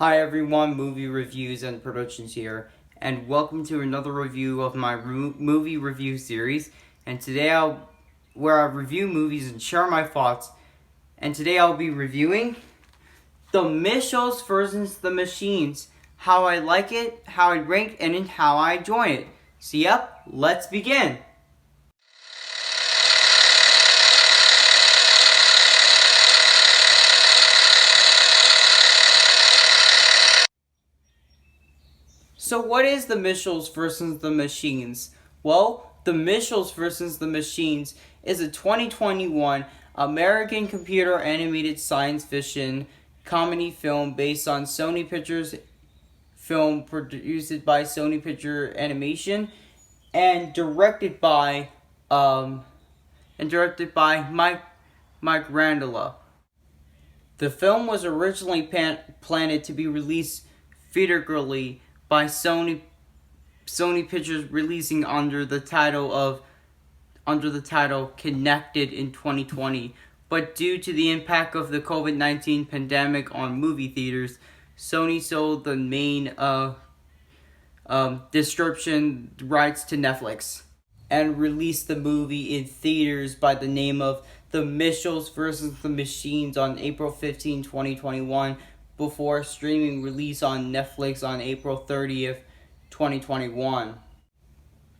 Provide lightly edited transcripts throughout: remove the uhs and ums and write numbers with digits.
Hi everyone, Movie Reviews and Productions here, and welcome to another review of my movie review series. And today I review movies and share my thoughts. And today I'll be reviewing The Mitchells versus the Machines, how I like it, how I rank, and how I enjoy it. So yep, let's begin. So what is The Mitchells versus the Machines? Well, The Mitchells versus the Machines is a 2021 American computer animated science fiction comedy film based on Sony Pictures film produced by Sony Picture Animation and directed by Mike Randall. The film was originally planned to be released theatrically by Sony Pictures, releasing under the title Connected in 2020. But due to the impact of the COVID-19 pandemic on movie theaters, Sony sold the main distribution rights to Netflix and released the movie in theaters by the name of The Mitchells versus the Machines on April 15, 2021, before streaming release on Netflix on April 30th, 2021.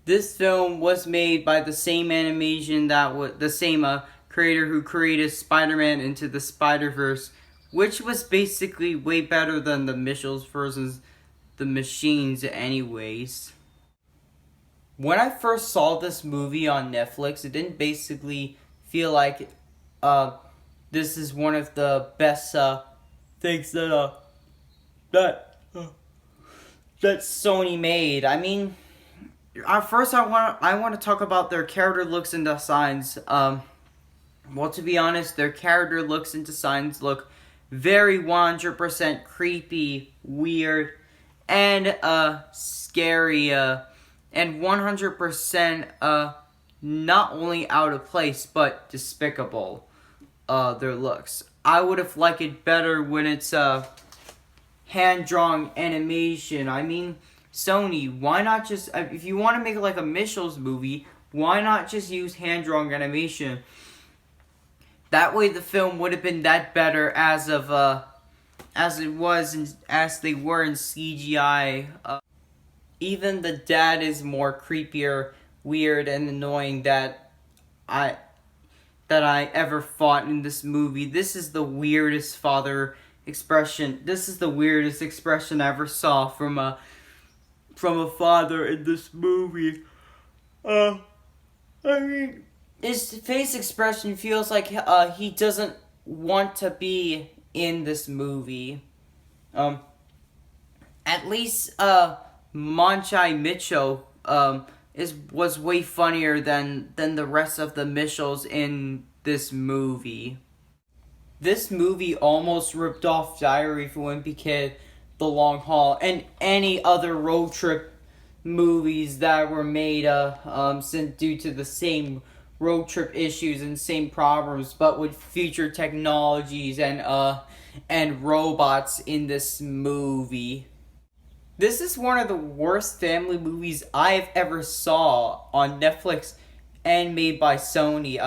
This film was made by the same creator who created Spider-Man Into the Spider-Verse, which was basically way better than The Mitchells versus the Machines anyways. When I first saw this movie on Netflix, it didn't basically feel like this is one of the best things that Sony made. I mean, first I want to talk about their character looks and designs. Well, to be honest, their character looks and designs look very 100% creepy, weird, and scary, and 100% not only out of place but despicable. Their looks. I would have liked it better when it's hand-drawn animation. I mean, Sony, why not just, if you want to make like a Mitchells movie, why not just use hand-drawn animation? That way the film would have been that better as they were in CGI. Even the dad is more creepier, weird, and annoying that I ever fought in this movie. This is the weirdest father expression. This is the weirdest expression I ever saw from a father in this movie. I mean, his face expression feels like he doesn't want to be in this movie. At least Manchai Mitchell was way funnier than the rest of the Mitchells in this movie. This movie almost ripped off Diary for a Wimpy Kid, The Long Haul, and any other road trip movies that were made due to the same road trip issues and same problems, but with future technologies and robots in this movie. This is one of the worst family movies I've ever saw on Netflix and made by Sony.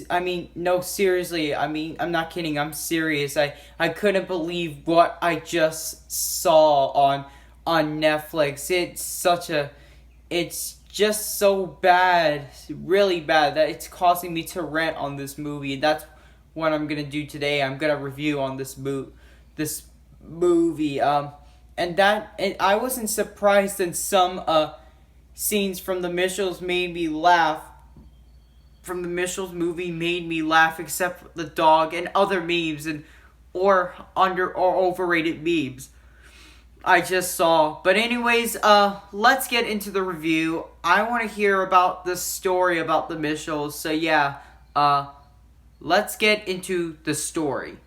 I mean, no, seriously, I mean, I'm not kidding, I'm serious. I couldn't believe what I just saw on Netflix. It's just so bad, really bad, that it's causing me to rant on this movie. That's what I'm gonna do today. I'm gonna review on this movie. And I wasn't surprised that some scenes from the Mitchells made me laugh. From the Mitchells movie made me laugh, except the dog and other memes or overrated memes I just saw. But anyways, let's get into the review. I want to hear about the story about the Mitchells. So yeah, let's get into the story.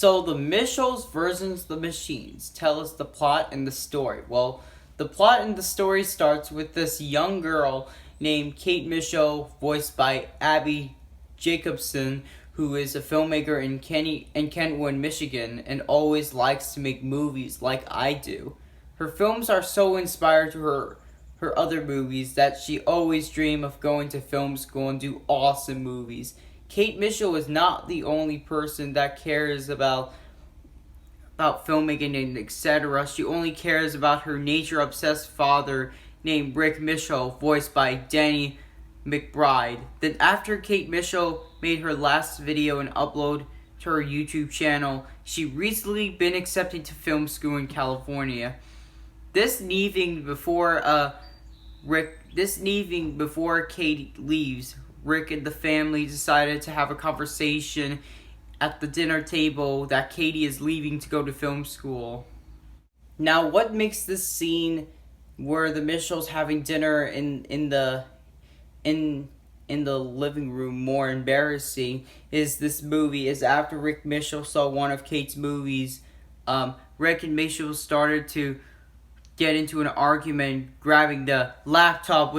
So, The Mitchells versus the Machines. Tell us the plot and the story. Well, The plot in the story starts with this young girl named Kate Mitchell, voiced by Abby Jacobson, who is a filmmaker in Kentwood, Michigan, and always likes to make movies like I do. Her films are so inspired to her other movies that she always dreamed of going to film school and do awesome movies. Kate Mitchell is not the only person that cares about filmmaking and etc. She only cares about her nature-obsessed father named Rick Mitchell, voiced by Danny McBride. Then after Kate Mitchell made her last video and upload to her YouTube channel, she recently been accepted to film school in California. This evening before Kate leaves, Rick and the family decided to have a conversation at the dinner table that Katie is leaving to go to film school. Now, what makes this scene where the Mitchells having dinner in the living room more embarrassing is after Rick Mitchell saw one of Kate's movies. Rick and Mitchell started to get into an argument, grabbing the laptop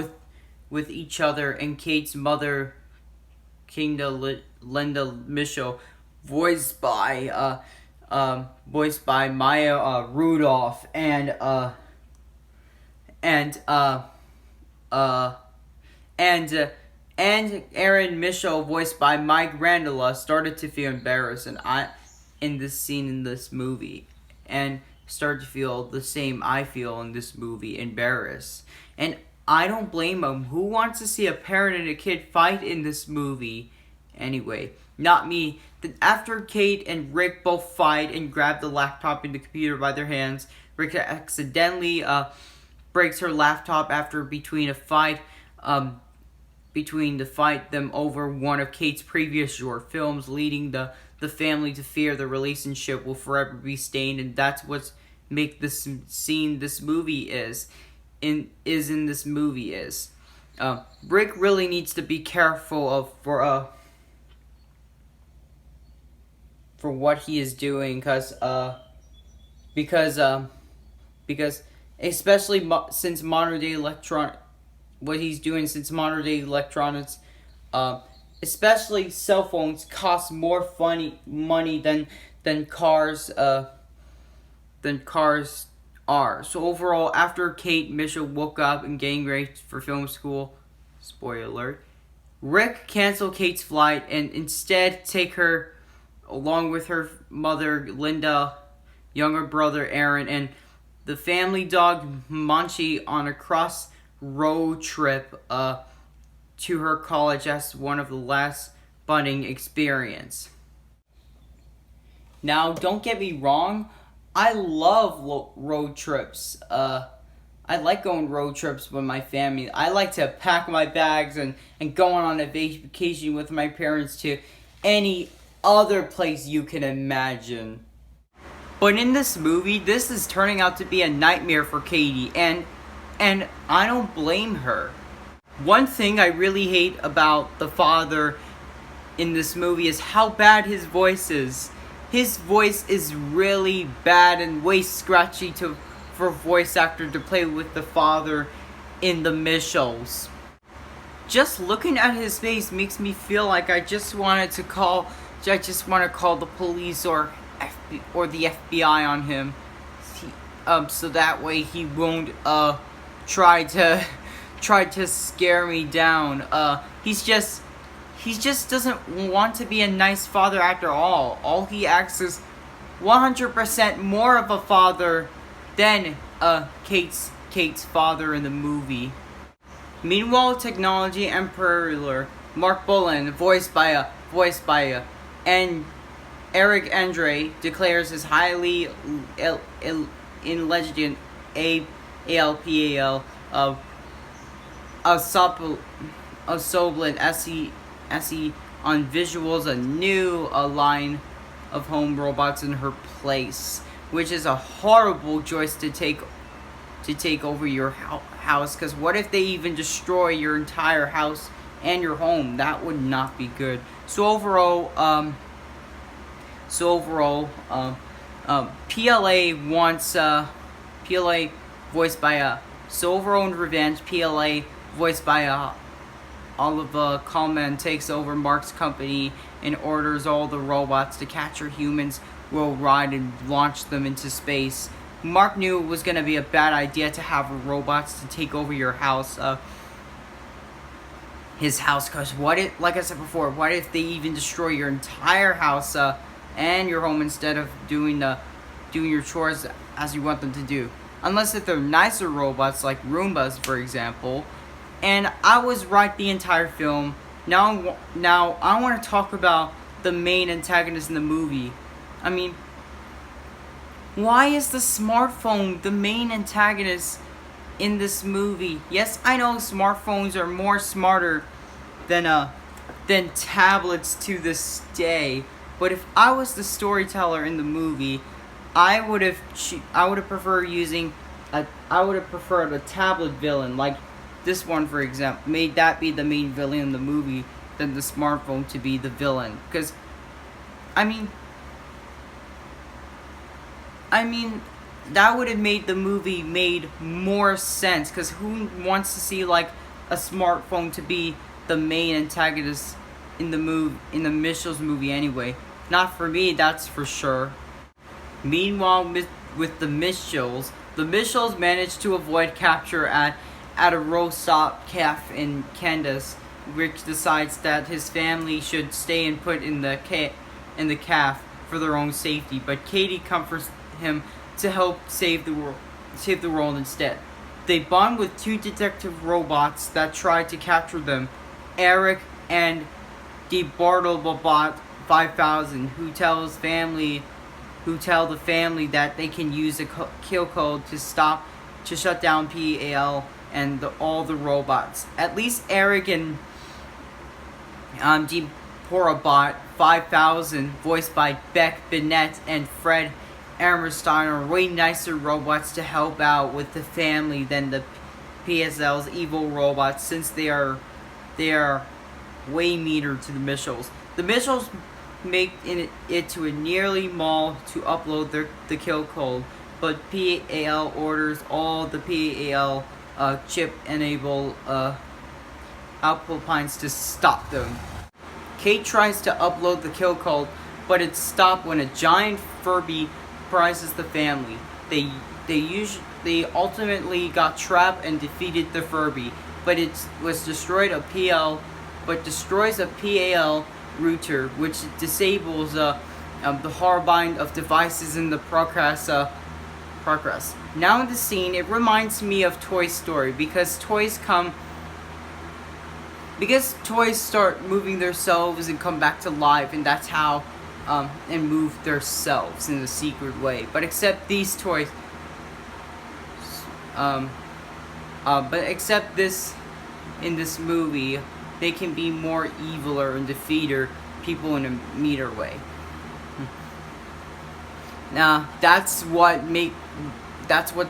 with each other, and Kate's mother, Linda Mitchell, voiced by Maya Rudolph, and Aaron Mitchell, voiced by Mike Randall, started to feel embarrassed in this scene in this movie, and started to feel the same I feel in this movie, embarrassed. And I don't blame them. Who wants to see a parent and a kid fight in this movie? Anyway, not me. Then after Kate and Rick both fight and grab the laptop and the computer by their hands, Rick accidentally breaks her laptop after between the fight them over one of Kate's previous short films, leading the family to fear the relationship will forever be stained, and that's what's make this scene this movie is. Rick really needs to be careful for what he is doing, because especially since modern day electronics, especially cell phones, cost more money than cars are. So overall, after Kate Mitchell woke up and getting ready for film school, spoiler alert, Rick canceled Kate's flight and instead take her along with her mother Linda, younger brother Aaron, and the family dog Munchie on a cross road trip to her college as one of the last bonding experience. Now, don't get me wrong, I love road trips. I like going road trips with my family. I like to pack my bags and going on a vacation with my parents to any other place you can imagine. But in this movie, this is turning out to be a nightmare for Katie, and I don't blame her. One thing I really hate about the father in this movie is how bad his voice is. His voice is really bad and way scratchy for a voice actor to play with the father in the Mitchells. Just looking at his face makes me feel like I just want to call the police or the FBI on him, so that way he won't try to scare me down. He just doesn't want to be a nice father after all. All he acts is 100% more of a father than Kate's father in the movie. Meanwhile, technology emperor Mark Bolan, voiced by and Eric Andre, declares his highly intelligent ALPAL Soblin SE on visuals a new line of home robots in her place, which is a horrible choice to take over your house, because what if they even destroy your entire house and your home? That would not be good. So overall, PLA voiced by Silver-Owned Revenge. PLA, voiced by Oliver Coleman, takes over Mark's company and orders all the robots to capture humans worldwide and launch them into space. Mark knew it was going to be a bad idea to have robots to take over your house, his house, because what if, like I said before, what if they even destroy your entire house and your home instead of doing your chores as you want them to do? Unless if they're nicer robots like Roombas, for example. And I was right the entire film. Now I want to talk about the main antagonist in the movie. I mean, why is the smartphone the main antagonist in this movie? Yes, I know smartphones are more smarter than tablets to this day. But if I was the storyteller in the movie, I would have preferred a tablet villain like this one, for example. Made that be the main villain in the movie than the smartphone to be the villain. Because, I mean, that would have made the movie made more sense. Because who wants to see like a smartphone to be the main antagonist in the Mitchell's movie anyway? Not for me, that's for sure. Meanwhile, with the Mitchells managed to avoid capture at a rooftop cafe in Kansas. Rick decides that his family should stay and put in the cafe for their own safety, but Katie comforts him to help save the world instead. They bond with two detective robots that try to capture them, Eric and the Bartlebot 5000, who tell the family that they can use a kill code to shut down PAL and all the robots. At least Eric and the Porabot 5000, voiced by Beck Bennett and Fred Armstein, are way nicer robots to help out with the family than the PSL's evil robots, since they are way meaner to the Mitchells. The Mitchells make it to a nearly mall to upload the kill code, but PAL orders all the PAL chip-enabled output pines to stop them. Kate tries to upload the kill code, but it's stopped when a giant Furby surprises the family. They ultimately got trapped and defeated the Furby, but it was destroys a PAL router, which disables the hardbind of devices in the progress. Now in the scene, it reminds me of Toy Story, because toys start moving themselves and come back to life, and that's how and move themselves in a secret way. But except these toys, except this in this movie, they can be more eviler and defeat people in a meaner way. Now that's what's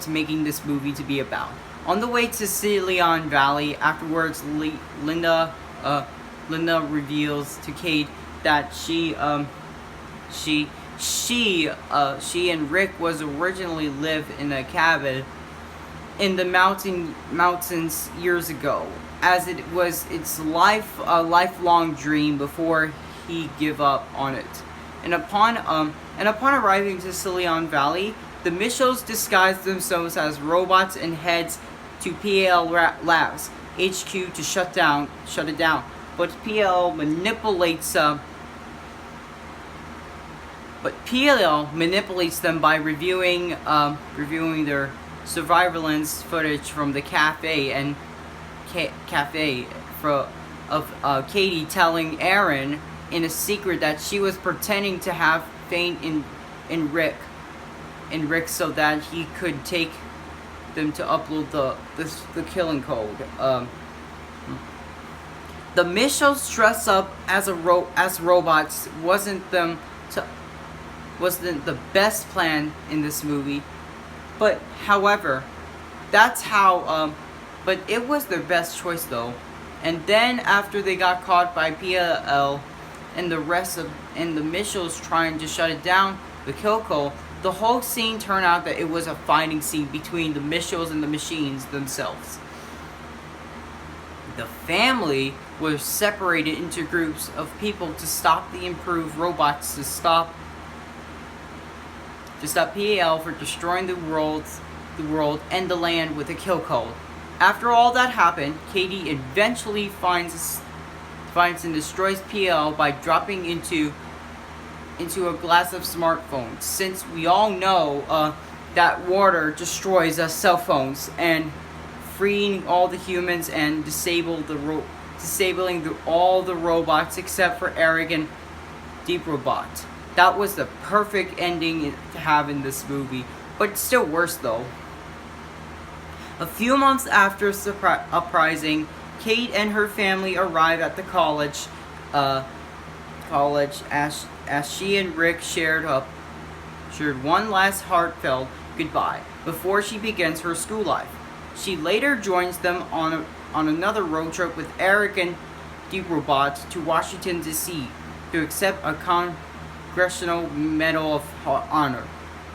making this movie to be about. On the way to Silicon Valley, afterwards, Linda reveals to Kate that she and Rick was originally lived in a cabin in the mountains years ago, as it was a lifelong dream before he gave up on it. And upon arriving to Silicon Valley, the Mitchells disguise themselves as robots and heads to PAL Labs HQ to shut it down. But PAL manipulates them by reviewing their surveillance footage from the cafe of Katie telling Aaron in a secret that she was pretending to have faith in Rick so that he could take them to upload the killing code. The Mitchells dress up as robots wasn't the best plan in this movie, but however, but it was their best choice though. And then after they got caught by PAL and the Mitchells trying to shut it down, the kill code, the whole scene turned out that it was a fighting scene between the Mitchells and the machines themselves. The family was separated into groups of people to stop the improved robots, to stop PAL for destroying the world and the land with a kill code. After all that happened, Katie eventually finds and destroys PAL by dropping into a glass of smartphones. Since we all know that water destroys cell phones, and freeing all the humans and disabling all the robots except for Eric and Deep Robot. That was the perfect ending to have in this movie, but it's still worse though. A few months after uprising, Kate and her family arrive at the college as she and Rick shared one last heartfelt goodbye before she begins her school life. She later joins them on another road trip with Eric and Deep Robot to Washington D.C. to accept a Congressional Medal of Honor.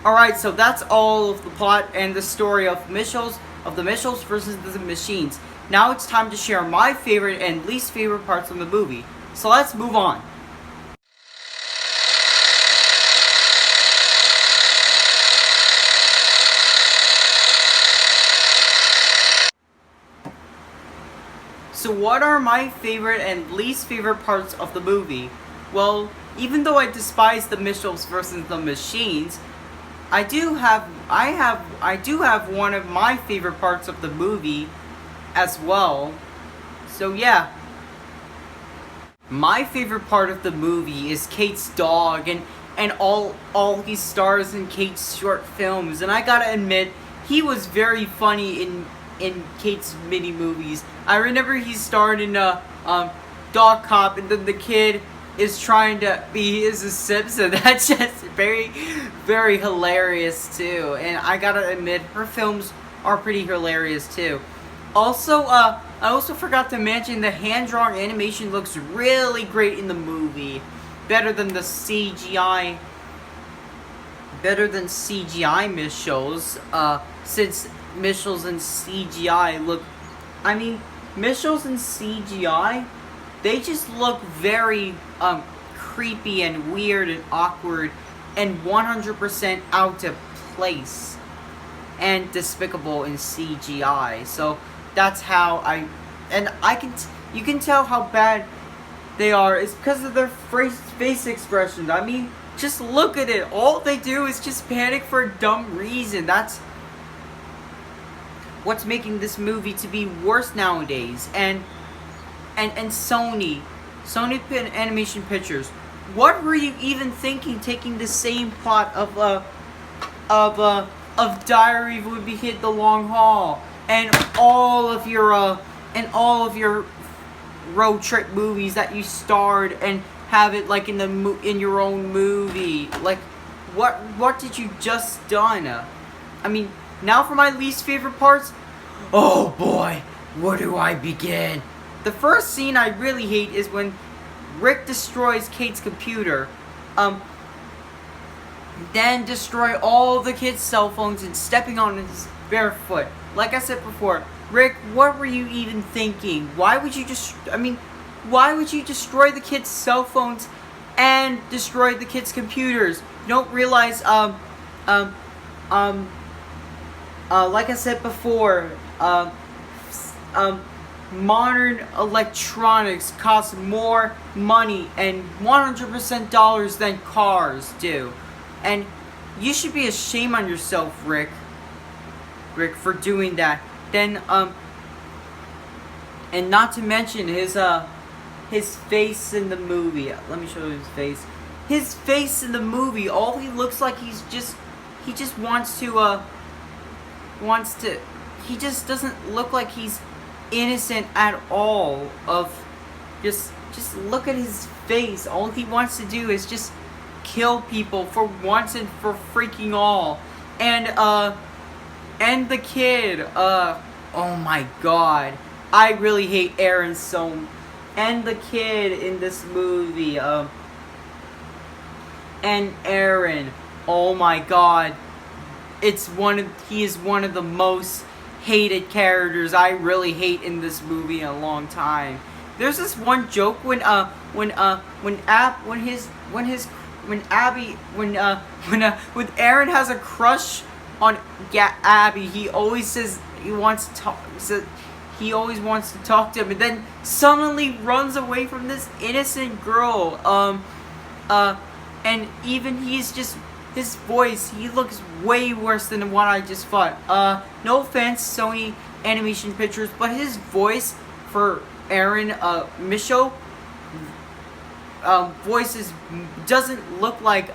Alright, so that's all of the plot and the story of the Mitchells versus the Machines. Now it's time to share my favorite and least favorite parts of the movie. So let's move on. So what are my favorite and least favorite parts of the movie? Well, even though I despise the Mitchells versus the Machines, I do have one of my favorite parts of the movie as well. So yeah. My favorite part of the movie is Kate's dog and all he stars in Kate's short films. And I gotta admit, he was very funny in Kate's mini movies. I remember he starred in Dog Cop, and then the kid is trying to be a Simpson. That's just very, very hilarious too. And I gotta admit, her films are pretty hilarious too. Also, I also forgot to mention the hand-drawn animation looks really great in the movie. Better than CGI Mitchells. Since Mitchells and CGI look, Mitchells and CGI, they just look very creepy and weird and awkward and 100% out of place and despicable in CGI. So that's how you can tell how bad they are. It's because of their face expressions. Just look at it. All they do is just panic for a dumb reason. That's what's making this movie to be worse nowadays. And Sony Animation Pictures, what were you even thinking, taking the same plot of Diary of a Wimpy Kid: The Long Haul and all of your road trip movies that you starred and have it like in your own movie? Like, what did you just done? Now for my least favorite parts. Oh boy, where do I begin? The first scene I really hate is when Rick destroys Kate's computer, then destroy all the kids' cell phones and stepping on his bare foot. Like I said before, Rick, what were you even thinking? Why would you destroy the kids' cell phones and destroy the kids' computers? You don't realize, like I said before, modern electronics cost more money and 100% dollars than cars do. And you should be ashamed on yourself, Rick, for doing that. Then, and not to mention his face in the movie. Let me show you his face. His face in the movie, all he looks like he just he just doesn't look like he's innocent at all. Just look at his face. All he wants to do is just kill people for once and for freaking all. And the kid, oh my god, I really hate Aaron so. And the kid in this movie, and Aaron, oh my god, he is one of the most hated characters I really hate in this movie in a long time. There's this one joke when Aaron has a crush on Abby, he always says he wants to talk. He always wants to talk to him, and then suddenly runs away from this innocent girl. And even his voice, he looks way worse than what I just thought. No offense, Sony Animation Pictures, but his voice for Aaron Misho voices doesn't look like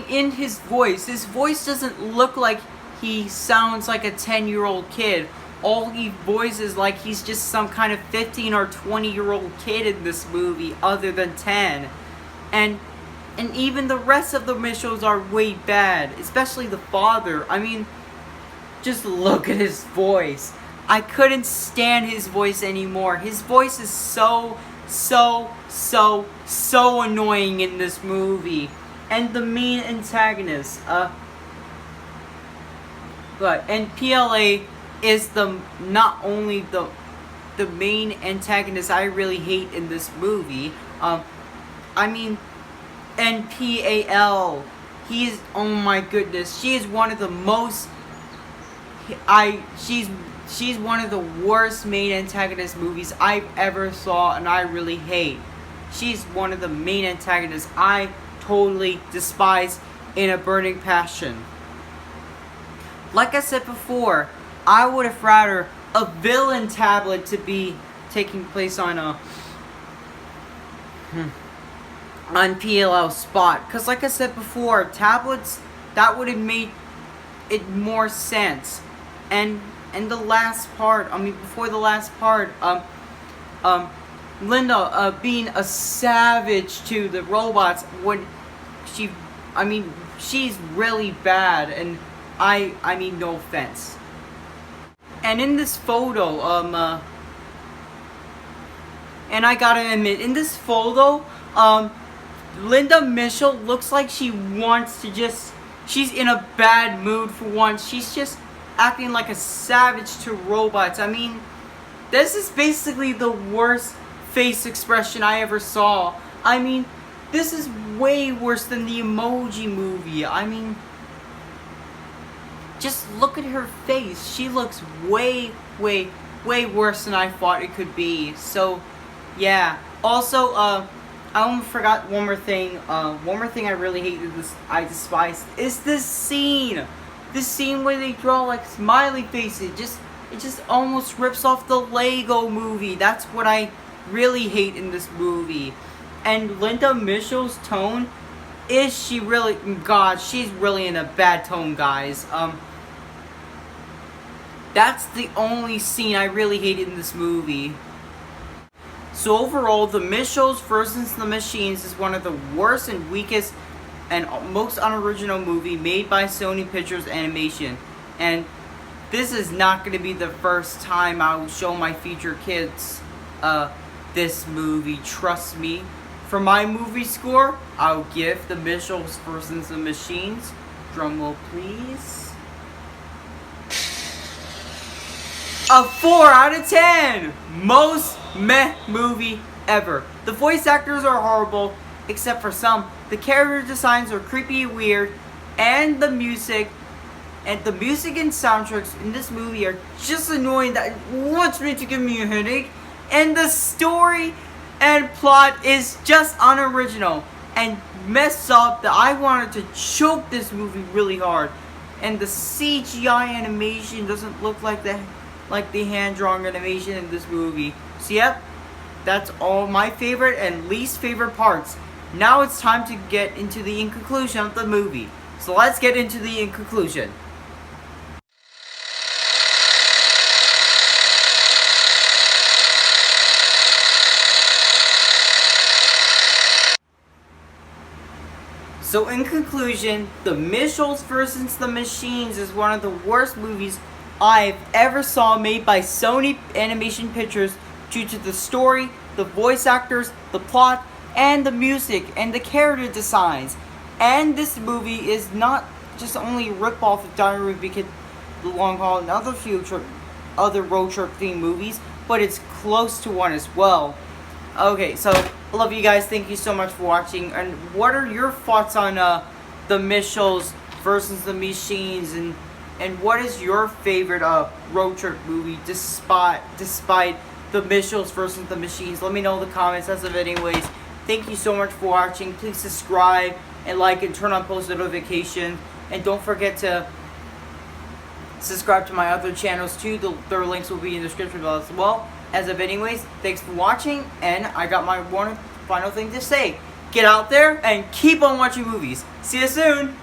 in his voice doesn't look like he sounds like a 10-year-old kid. All he voices like he's just some kind of 15 or 20-year-old kid in this movie, other than 10. And even the rest of the Michos are way bad, especially the father. I mean, just look at his voice. I couldn't stand his voice anymore. His voice is so annoying in this movie. And the main antagonist, and PLA is not only the main antagonist I really hate in this movie. And PAL, he's, oh my goodness, she is one of the most, she's one of the worst main antagonist movies I've ever saw, and I really hate. She's one of the main antagonists I totally despise in a burning passion. Like I said before, I would have rather a villain tablet to be taking place on PLL spot, because like I said before, tablets, that would have made it more sense. And the last part, before the last part, Linda being a savage to the robots when she's really bad, and I mean no offense. And in this photo, and I gotta admit, in this photo, Linda Mitchell looks like she wants to she's in a bad mood for once. She's just acting like a savage to robots. I mean, this is basically the worst face expression I ever saw. I mean, this is way worse than the Emoji Movie. I mean, just look at her face. She looks way worse than I thought it could be. So, yeah. Also, I almost forgot one more thing. One more thing I really hate I despise is this scene. This scene where they draw like smiley faces. It just almost rips off the Lego Movie. That's what I really hate in this movie. And Linda Mitchell's tone, she's really in a bad tone, guys. That's the only scene I really hated in this movie. So overall, The Mitchells vs. the Machines is one of the worst and weakest and most unoriginal movie made by Sony Pictures Animation. And this is not going to be the first time I will show my future kids this movie, trust me. For my movie score, I'll give The Mitchells vs. the Machines, drumroll please, a 4 out of 10! Most meh movie ever. The voice actors are horrible, except for some. The character designs are creepy and weird, and the music and soundtracks in this movie are just annoying that it wants me to give me a headache. And the story and plot is just unoriginal and messed up that I wanted to choke this movie really hard. And the CGI animation doesn't look like the hand-drawn animation in this movie. So yep, that's all my favorite and least favorite parts. Now it's time to get into the conclusion of the movie. So let's get into the conclusion. So in conclusion, The Mitchells vs. the Machines is one of the worst movies I've ever saw made by Sony Animation Pictures due to the story, the voice actors, the plot, and the music, and the character designs. And this movie is not just only a rip-off of Diary of a The Long Haul, and other road trip themed movies, but it's close to one as well. Okay, so I love you guys. Thank you so much for watching. And what are your thoughts on the Mitchells versus the Machines, and what is your favorite road trip movie despite the Mitchells versus the Machines? Let me know in the comments. As of anyways, thank you so much for watching. Please subscribe and like and turn on post notifications, and don't forget to subscribe to my other channels too. Their links will be in the description below as well. As of anyways, thanks for watching, and I got my one final thing to say. Get out there and keep on watching movies. See you soon!